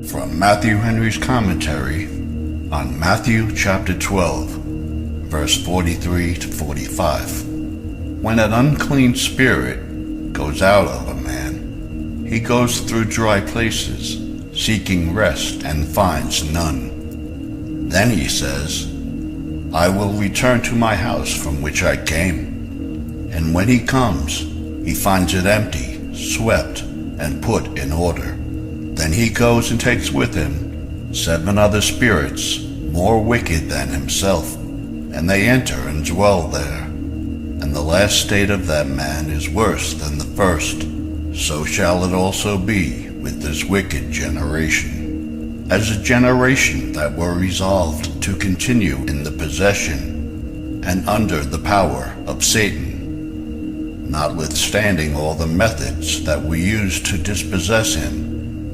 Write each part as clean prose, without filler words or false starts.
From Matthew Henry's commentary on Matthew chapter 12, verse 43 to 45. When an unclean spirit goes out of a man, he goes through dry places, seeking rest, and finds none. Then he says, I will return to my house from which I came. And when he comes, he finds it empty, swept, and put in order. Then he goes and takes with him 7 other spirits, more wicked than himself, and they enter and dwell there. And the last state of that man is worse than the first. So shall it also be with this wicked generation. As a generation that were resolved to continue in the possession and under the power of Satan, notwithstanding all the methods that we use to dispossess him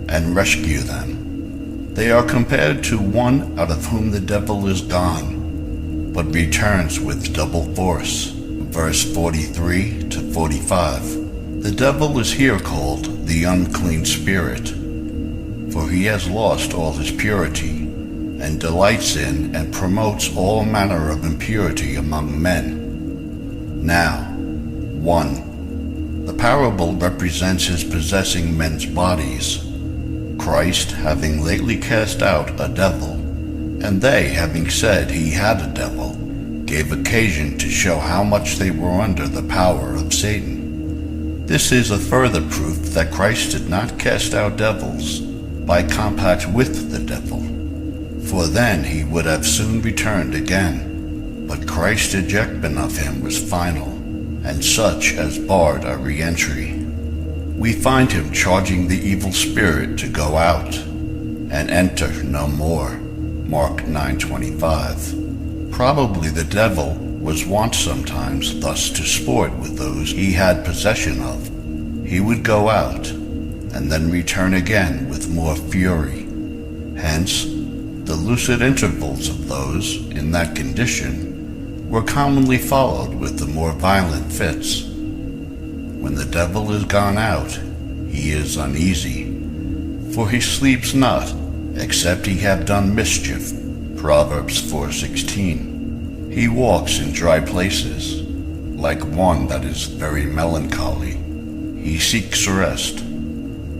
and rescue them. They are compared to one out of whom the devil is gone, but returns with double force. Verse 43 to 45. The devil is here called the unclean spirit, for he has lost all his purity, and delights in and promotes all manner of impurity among men. Now, 1. The parable represents his possessing men's bodies, Christ having lately cast out a devil, and they having said he had a devil, gave occasion to show how much they were under the power of Satan. This is a further proof that Christ did not cast out devils by compact with the devil, for then he would have soon returned again. But Christ's ejectment of him was final, and such as barred a re-entry. We find him charging the evil spirit to go out and enter no more. Mark 9:25. Probably the devil was wont sometimes thus to sport with those he had possession of. He would go out and then return again with more fury. Hence, the lucid intervals of those in that condition were commonly followed with the more violent fits. When the devil is gone out, he is uneasy, for he sleeps not, except he have done mischief. Proverbs 4:16. He walks in dry places, like one that is very melancholy. He seeks rest,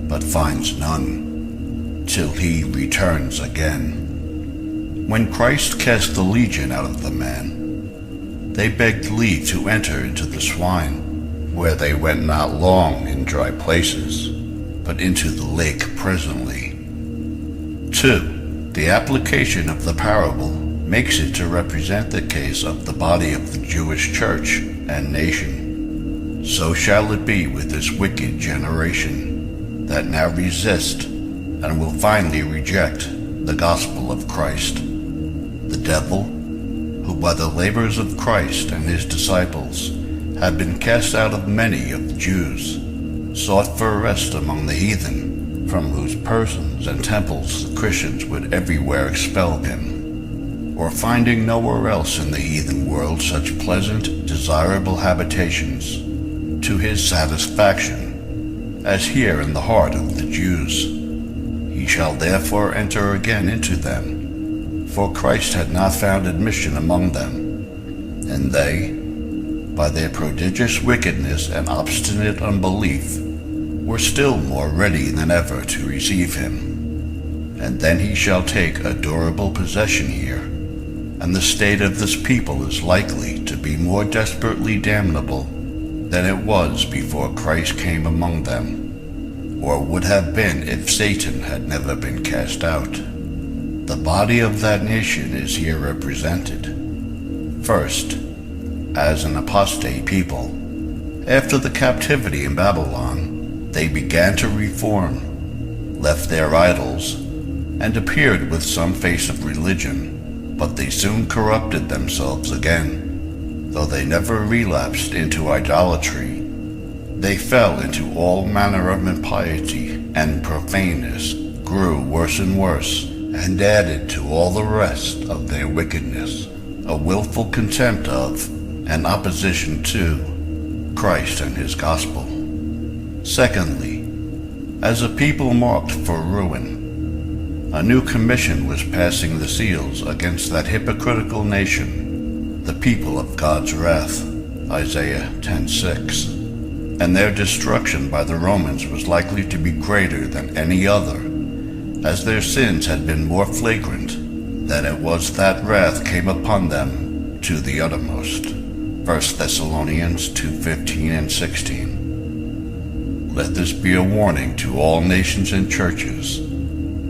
but finds none, till he returns again. When Christ cast the legion out of the man, they begged leave to enter into the swine, where they went not long in dry places, but into the lake presently. 2. The application of the parable makes it to represent the case of the body of the Jewish church and nation. So shall it be with this wicked generation that now resist and will finally reject the gospel of Christ. The devil, who by the labors of Christ and his disciples had been cast out of many of the Jews, sought for rest among the heathen, from whose persons and temples the Christians would everywhere expel him, or finding nowhere else in the heathen world such pleasant, desirable habitations to his satisfaction as here in the heart of the Jews. He shall therefore enter again into them, for Christ had not found admission among them, and they, by their prodigious wickedness and obstinate unbelief, were still more ready than ever to receive him. And then he shall take a durable possession here, and the state of this people is likely to be more desperately damnable than it was before Christ came among them, or would have been if Satan had never been cast out. The body of that nation is here represented. First, as an apostate people. After the captivity in Babylon, they began to reform, left their idols, and appeared with some face of religion, but they soon corrupted themselves again. Though they never relapsed into idolatry, they fell into all manner of impiety and profaneness, grew worse and worse, and added to all the rest of their wickedness a willful contempt of and opposition to Christ and his gospel. Secondly, as a people marked for ruin, A new commission was passing the seals against that hypocritical nation, the people of God's wrath, Isaiah 10:6, and their destruction by the Romans was likely to be greater than any other, as their sins had been more flagrant than it was that wrath came upon them to the uttermost. 1 Thessalonians 2:15 and 16. Let this be a warning to all nations and churches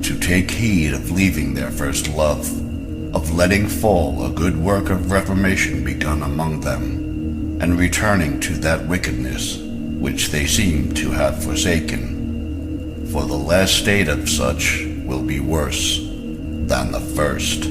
to take heed of leaving their first love, of letting fall a good work of reformation begun among them, and returning to that wickedness which they seem to have forsaken. For the last state of such will be worse than the first.